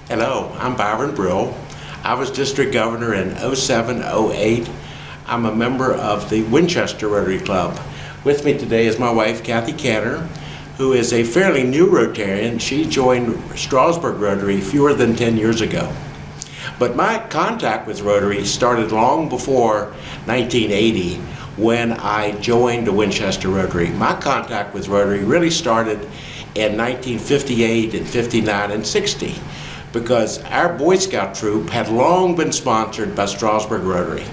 Hello, I'm Byron Brill. I was district governor in '07-08. I'm a member of the Winchester Rotary Club. With me today is my wife, Kathy Cantor, who is a fairly new Rotarian. She joined Strasburg Rotary fewer than 10 years ago. But my contact with Rotary started long before 1980 when I joined the Winchester Rotary. My contact with Rotary really started in 1958 and 59 and 60. Because our Boy Scout troop had long been sponsored by Strasburg Rotary.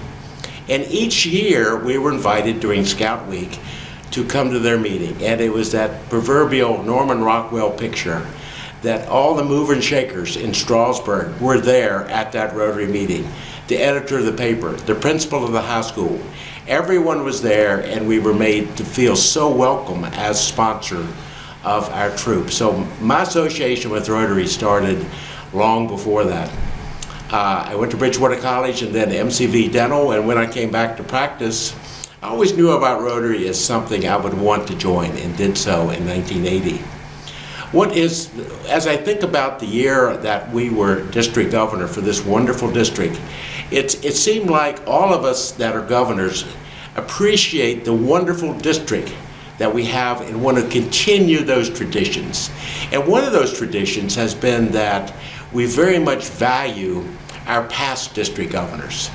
And each year we were invited during Scout Week to come to their meeting. And it was that proverbial Norman Rockwell picture that all the movers and shakers in Strasburg were there at that Rotary meeting. The editor of the paper, the principal of the high school, everyone was there, and we were made to feel so welcome as sponsor of our troop. So my association with Rotary started long before that. I went to Bridgewater College and then MCV Dental, and when I came back to practice, I always knew about Rotary as something I would want to join, and did so in 1980. As I think about the year that we were district governor for this wonderful district, it seemed like all of us that are governors appreciate the wonderful district that we have and want to continue those traditions. And one of those traditions has been that we very much value our past district governors.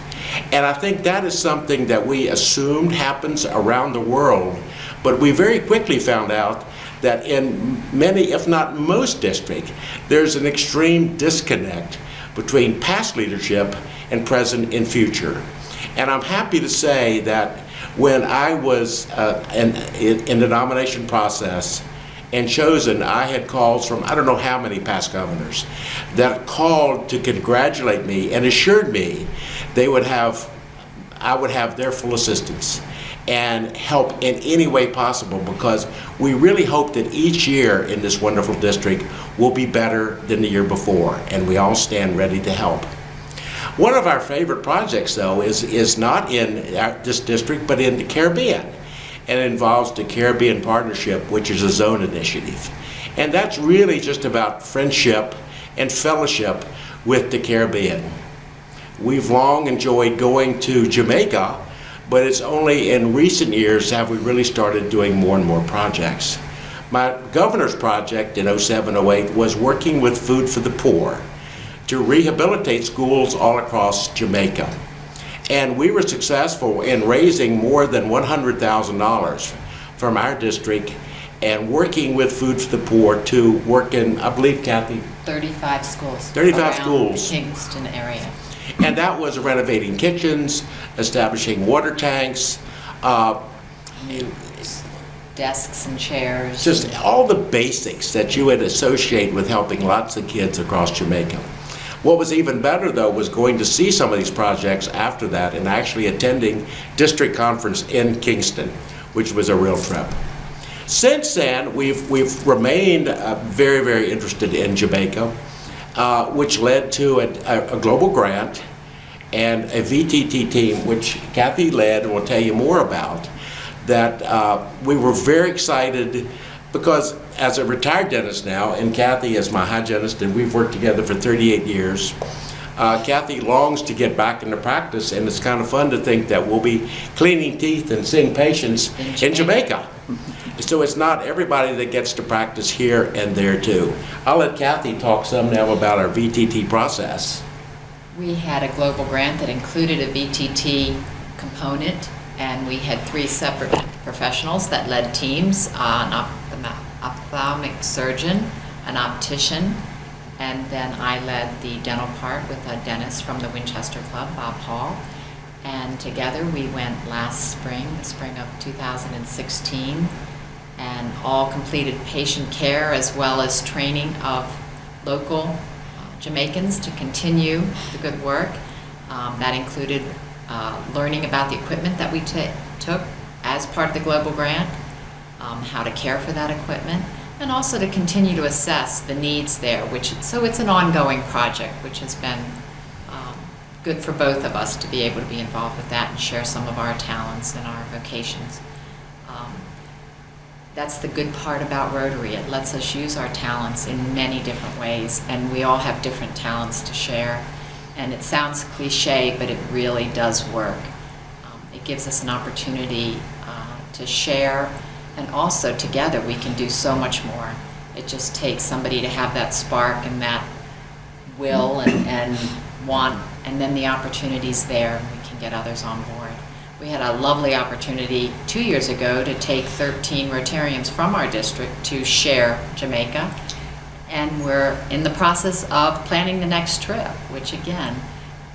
And I think that is something that we assumed happens around the world, but we very quickly found out that in many, if not most districts, there's an extreme disconnect between past leadership and present and future. And I'm happy to say that when I was in the nomination process and chosen, I had calls from I don't know how many past governors that called to congratulate me and assured me I would have their full assistance and help in any way possible, because we really hope that each year in this wonderful district will be better than the year before, and we all stand ready to help. One of our favorite projects, though, is not in this district, but in the Caribbean. And it involves the Caribbean Partnership, which is a zone initiative. And that's really just about friendship and fellowship with the Caribbean. We've long enjoyed going to Jamaica, but it's only in recent years have we really started doing more and more projects. My governor's project in '07-08 was working with Food for the Poor to rehabilitate schools all across Jamaica. And we were successful in raising more than $100,000 from our district and working with Food for the Poor to work in, I believe, Kathy? 35 schools. 35 schools. The Kingston area. And that was renovating kitchens, establishing water tanks, desks and chairs. just all the basics that you would associate with helping lots of kids across Jamaica. What was even better, though, was going to see some of these projects after that and actually attending district conference in Kingston, which was a real trip. Since then, we've remained very, very interested in Jamaica, which led to a global grant and a VTT team, which Kathy led and will tell you more about, that we were very excited because as a retired dentist now, and Kathy is my hygienist, and we've worked together for 38 years, Kathy longs to get back into practice, and it's kind of fun to think that we'll be cleaning teeth and seeing patients in Jamaica. So it's not everybody that gets to practice here and there too. I'll let Kathy talk some now about our VTT process. We had a global grant that included a VTT component, and we had 3 separate professionals that led teams, an ophthalmic surgeon, an optician, and then I led the dental part with a dentist from the Winchester Club, Bob Hall. And together we went last spring, the spring of 2016, and all completed patient care as well as training of local Jamaicans to continue the good work. That included learning about the equipment that we took as part of the global grant, how to care for that equipment, and also to continue to assess the needs there, so it's an ongoing project, which has been good for both of us to be able to be involved with that and share some of our talents and our vocations. that's the good part about Rotary. It lets us use our talents in many different ways, and we all have different talents to share. And it sounds cliche, but it really does work. It gives us an opportunity to share, and also together we can do so much more. It just takes somebody to have that spark and that will and want, and then the opportunity's there, and we can get others on board. We had a lovely opportunity 2 years ago to take 13 Rotarians from our district to share Jamaica, and we're in the process of planning the next trip, which again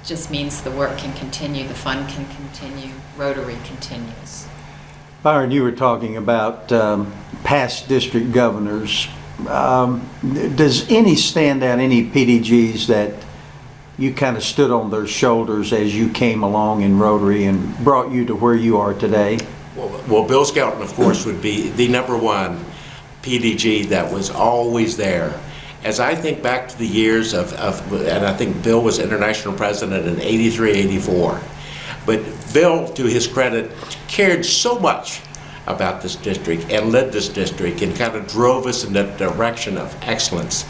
just means the work can continue, the fun can continue, Rotary continues. Byron, you were talking about past district governors. Does any stand out, any PDGs that you kind of stood on their shoulders as you came along in Rotary and brought you to where you are today? Well, Bill Skelton, of course, would be the number one PDG that was always there. As I think back to the years of and I think Bill was international president in '83, '84. But Bill, to his credit, cared so much about this district and led this district and kind of drove us in the direction of excellence.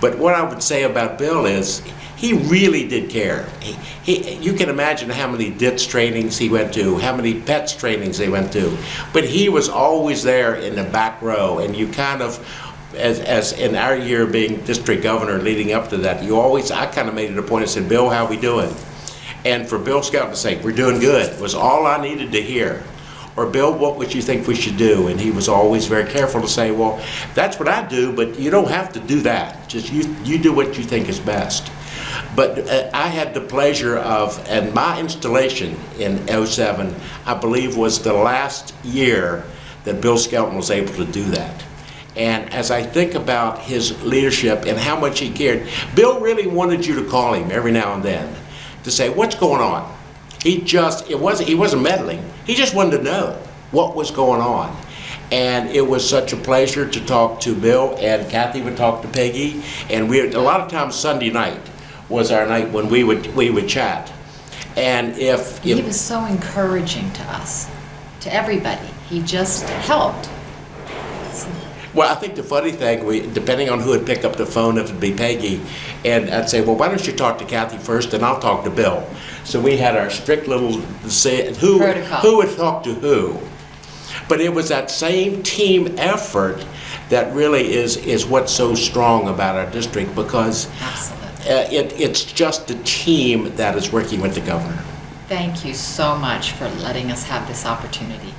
But what I would say about Bill is he really did care. You can imagine how many DITS trainings he went to, how many PETS trainings they went to, but he was always there in the back row, and you kind of, as in our year being district governor leading up to that, I kind of made it a point and said, Bill, how we doing? And for Bill Skelton to say, we're doing good, was all I needed to hear. Or, Bill, what would you think we should do? And he was always very careful to say, well, that's what I do, but you don't have to do that. Just you do what you think is best. But I had the pleasure of, and my installation in '07, I believe, was the last year that Bill Skelton was able to do that. And as I think about his leadership and how much he cared, Bill really wanted you to call him every now and then to say, what's going on? He wasn't meddling. He just wanted to know what was going on. And it was such a pleasure to talk to Bill, and Kathy would talk to Peggy, and a lot of times Sunday night was our night when we would chat. And he was so encouraging to us, to everybody. He just helped. Well, I think the funny thing, depending on who would pick up the phone, if it'd be Peggy, and I'd say, well, why don't you talk to Kathy first, and I'll talk to Bill. So we had our strict little protocol. Who would talk to who. But it was that same team effort that really is what's so strong about our district, because it's just a team that is working with the governor. Thank you so much for letting us have this opportunity.